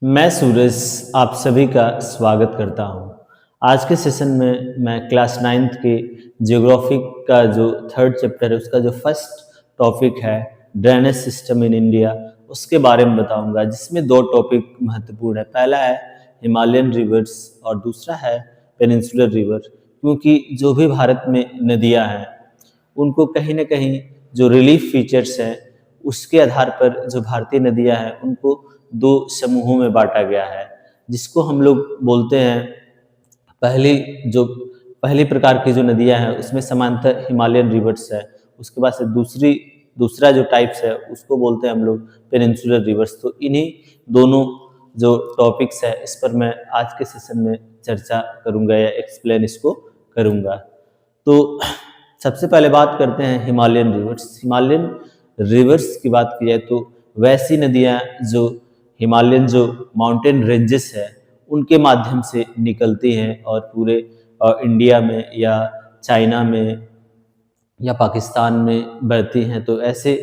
मैं सूरज आप सभी का स्वागत करता हूँ। आज के सेशन में मैं क्लास 9th के ज्योग्राफी का जो थर्ड चैप्टर है उसका जो फर्स्ट टॉपिक है ड्रेनेज सिस्टम इन इंडिया उसके बारे में बताऊंगा, जिसमें दो टॉपिक महत्वपूर्ण है। पहला है हिमालयन रिवर्स और दूसरा है पेनिनसुलर रिवर। क्योंकि जो भी भारत में नदियाँ हैं उनको कहीं ना कहीं जो रिलीफ फीचर्स हैं उसके आधार पर जो भारतीय नदियां हैं उनको दो समूहों में बांटा गया है, जिसको हम लोग बोलते हैं पहली जो पहली प्रकार की जो नदियां हैं उसमें समांतर हिमालयन रिवर्स है। उसके बाद से दूसरा जो टाइप्स है उसको बोलते हैं हम लोग पेनिनसुलर रिवर्स। तो इन्हीं दोनों जो टॉपिक्स है इस पर मैं आज के सेशन में चर्चा करूंगा या एक्सप्लेन इसको करूंगा। तो सबसे पहले बात करते हैं हिमालयन रिवर्स। हिमालयन रिवर्स की बात की जाए तो वैसी नदियां जो हिमालयन जो माउंटेन रेंजेस है उनके माध्यम से निकलती हैं और पूरे इंडिया में या चाइना में या पाकिस्तान में बहती हैं। तो ऐसे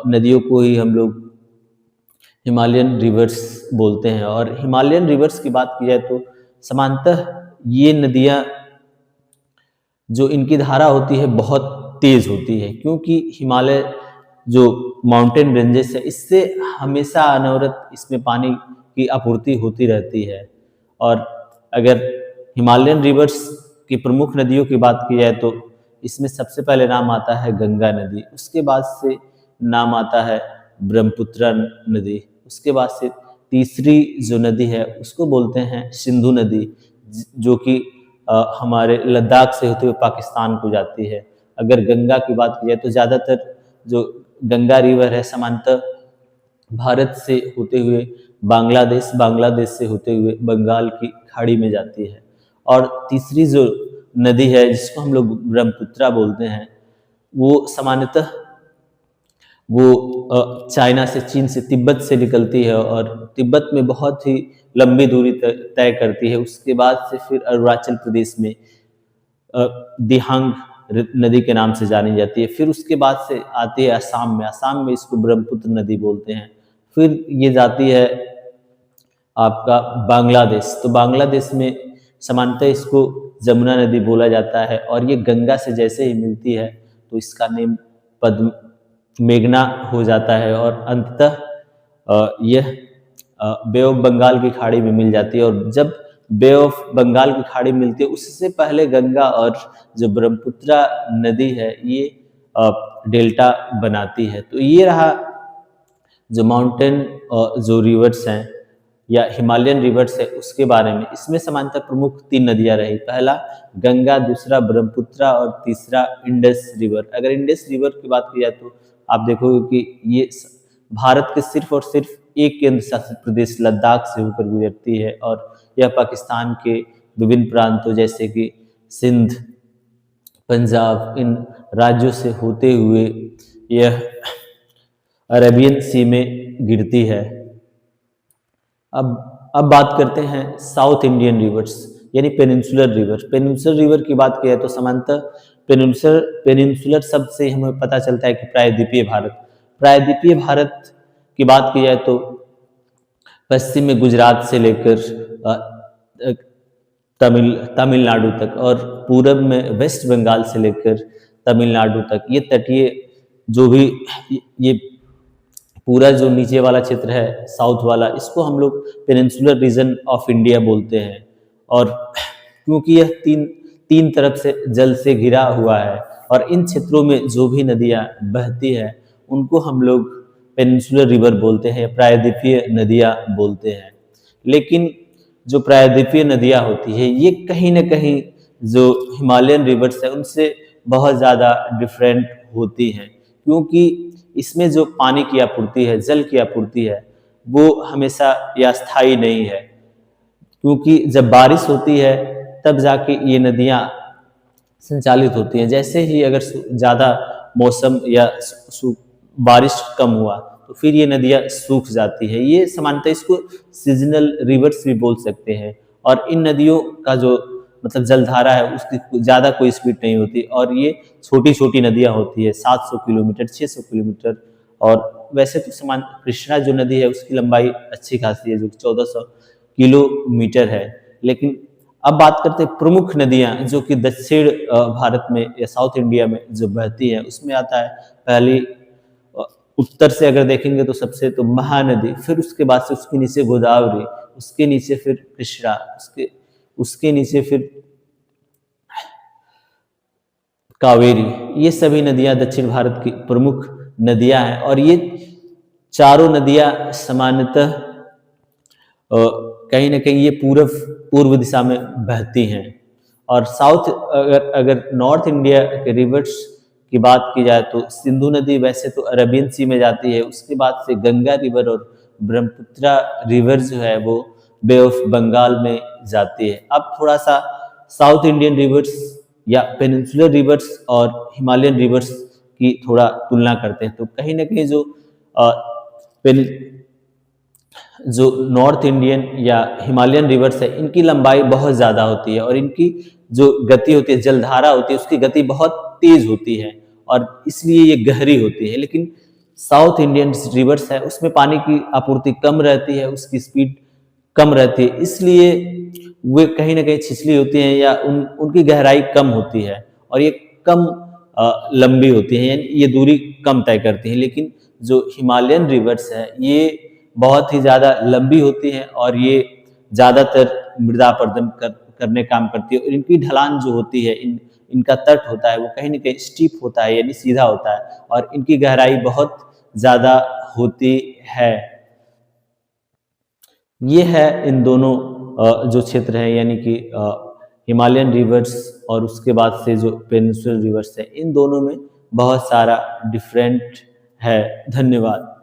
नदियों को ही हम लोग हिमालयन रिवर्स बोलते हैं। और हिमालयन रिवर्स की बात की जाए तो समांतः ये नदियां जो इनकी धारा होती है बहुत तेज होती है, क्योंकि हिमालय जो माउंटेन रेंजेस है इससे हमेशा अनवरत इसमें पानी की आपूर्ति होती रहती है। और अगर हिमालयन रिवर्स की प्रमुख नदियों की बात की जाए तो इसमें सबसे पहले नाम आता है गंगा नदी, उसके बाद से नाम आता है ब्रह्मपुत्र नदी, उसके बाद से तीसरी जो नदी है उसको बोलते हैं सिंधु नदी, जो कि हमारे लद्दाख से होते हुए पाकिस्तान को जाती है। अगर गंगा की बात की जाए तो ज़्यादातर जो गंगा रिवर है समांतर भारत से होते हुए बांग्लादेश से होते हुए बंगाल की खाड़ी में जाती है। और तीसरी जो नदी है जिसको हम लोग ब्रह्मपुत्र बोलते हैं वो सामान्यतः वो चाइना से, चीन से, तिब्बत से निकलती है और तिब्बत में बहुत ही लंबी दूरी तय करती है। उसके बाद से फिर अरुणाचल प्रदेश में दिहांग नदी के नाम से जानी जाती है। फिर उसके बाद से आती है असम में इसको ब्रह्मपुत्र नदी बोलते हैं। फिर ये जाती है आपका बांग्लादेश, तो बांग्लादेश में सामान्यतः इसको जमुना नदी बोला जाता है। और ये गंगा से जैसे ही मिलती है तो इसका नेम पद्म मेघना हो जाता है और अंततः यह बे ऑफ बंगाल की खाड़ी में मिल जाती है। और जब बे ऑफ बंगाल की खाड़ी मिलती है उससे पहले गंगा और जो ब्रह्मपुत्र नदी है ये डेल्टा बनाती है। तो ये रहा जो माउंटेन जो रिवर्स हैं या हिमालयन रिवर्स है उसके बारे में। इसमें समांतर प्रमुख 3 नदियां रही, पहला गंगा, दूसरा ब्रह्मपुत्र और तीसरा इंडस रिवर। अगर इंडस रिवर की बात की जाए तो आप देखोगे कि ये भारत के सिर्फ और सिर्फ एक केंद्र शासित प्रदेश लद्दाख से होकर गुजरती है और यह पाकिस्तान के विभिन्न प्रांतों जैसे कि सिंध, पंजाब, इन राज्यों से होते हुए यह अरेबियन सी में गिरती है। अब बात करते हैं साउथ इंडियन रिवर्स यानी पेनिनसुलर रिवर। पेनिनसुलर रिवर की बात की जाए तो समांतर पेनिनसुलर शब्द से हमें पता चलता है कि प्रायद्वीपीय भारत की बात की जाए तो पश्चिम में गुजरात से लेकर तमिलनाडु तक और पूरब में वेस्ट बंगाल से लेकर तमिलनाडु तक, ये तटीय जो भी ये पूरा जो नीचे वाला क्षेत्र है साउथ वाला, इसको हम लोग पेनिनसुलर रीजन ऑफ इंडिया बोलते हैं। और क्योंकि यह तीन तरफ से जल से घिरा हुआ है और इन क्षेत्रों में जो भी नदियां बहती है उनको हम लोग पेनिनसुलर रिवर बोलते हैं, प्रायद्वीपीय नदियां बोलते हैं। लेकिन जो प्रायद्वीपीय नदियां होती है ये कहीं ना कहीं जो हिमालयन रिवर्स है उनसे बहुत ज़्यादा डिफरेंट होती हैं, क्योंकि इसमें जो पानी की आपूर्ति है, जल की आपूर्ति है, वो हमेशा या स्थायी नहीं है। क्योंकि जब बारिश होती है तब जाके ये नदियां संचालित होती हैं। जैसे ही अगर ज़्यादा मौसम या बारिश कम हुआ तो फिर ये नदियां सूख जाती है। ये सामान्यतः इसको सीजनल रिवर्स भी बोल सकते हैं। और इन नदियों का जो मतलब जलधारा है उसकी ज़्यादा कोई स्पीड नहीं होती और ये छोटी छोटी नदियां होती है, 700 किलोमीटर, 600 किलोमीटर और वैसे तो समान कृष्णा जो नदी है उसकी लंबाई अच्छी खासी है, जो 1400 किलोमीटर है। लेकिन अब बात करते हैं प्रमुख नदियां जो कि दक्षिण भारत में या साउथ इंडिया में जो बहती है, उसमें आता है पहली उत्तर से अगर देखेंगे तो सबसे तो महानदी, फिर उसके बाद से उसके नीचे गोदावरी, उसके नीचे फिर कृष्णा, उसके उसके नीचे फिर कावेरी। ये सभी नदियां दक्षिण भारत की प्रमुख नदियां हैं और ये चारों नदियां सामान्यतः कहीं ना कहीं ये पूर्व दिशा में बहती हैं। और साउथ अगर नॉर्थ इंडिया के रिवर्स की बात की जाए तो सिंधु नदी वैसे तो अरेबियन सी में जाती है, उसके बाद से गंगा रिवर और ब्रह्मपुत्रा रिवर जो है वो बे ऑफ बंगाल में जाती है। अब थोड़ा सा साउथ इंडियन रिवर्स या पेनिनसुलर रिवर्स और हिमालयन रिवर्स की थोड़ा तुलना करते हैं, तो कहीं ना कहीं जो नॉर्थ इंडियन या हिमालयन रिवर्स है, इनकी लंबाई बहुत ज़्यादा होती है और इनकी जो गति होती है, जलधारा होती है, उसकी गति बहुत तेज होती है और इसलिए ये गहरी होती है। लेकिन साउथ इंडियन रिवर्स है उसमें पानी की आपूर्ति कम रहती है, उसकी स्पीड कम रहती है, इसलिए वे कहीं ना कहीं छिछली होती हैं या उनकी गहराई कम होती है और ये कम लंबी होती है, यानी ये दूरी कम तय करती है। लेकिन जो हिमालयन रिवर्स है ये बहुत ही ज़्यादा लंबी होती हैं और ये ज़्यादातर मृदा अपरदन करने काम करती है और इनकी ढलान जो होती है, इनका तट होता है वो कहीं ना कहीं स्टीप होता है, यानी सीधा होता है और इनकी गहराई बहुत ज़्यादा होती है। ये है इन दोनों जो क्षेत्र हैं, यानी कि हिमालयन रिवर्स और उसके बाद से जो पेनिनसुलर रिवर्स है, इन दोनों में बहुत सारा डिफरेंट है। धन्यवाद।